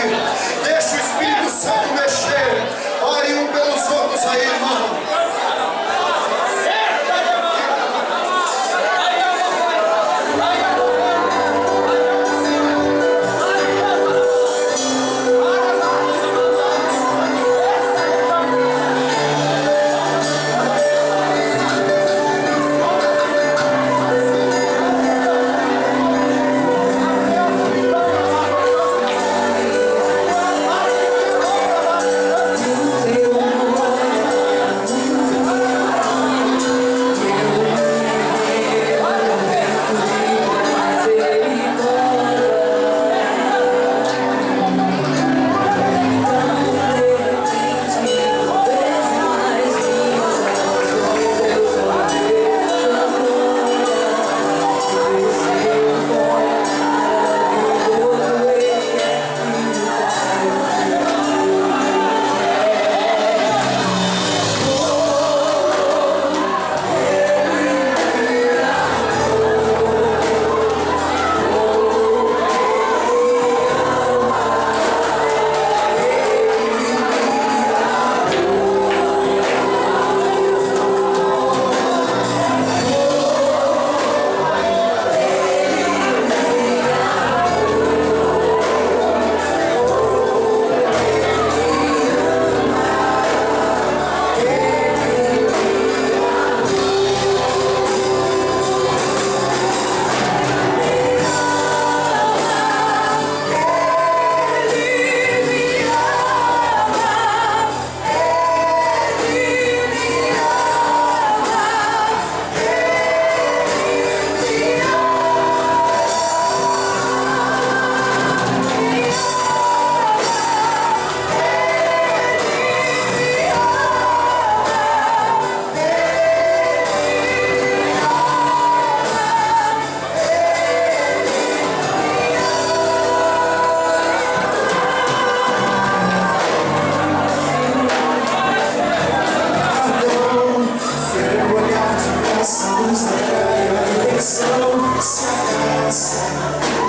Deixa o Espírito Santo mexer. Ore um pelos outros aí, irmão.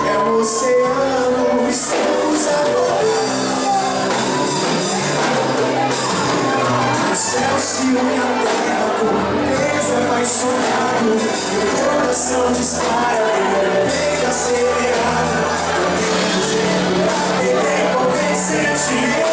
É o oceano, estamos agora. O céu se une à terra, com beijo apaixonado. Meu coração dispara, pega acelerada. Ele é convencente.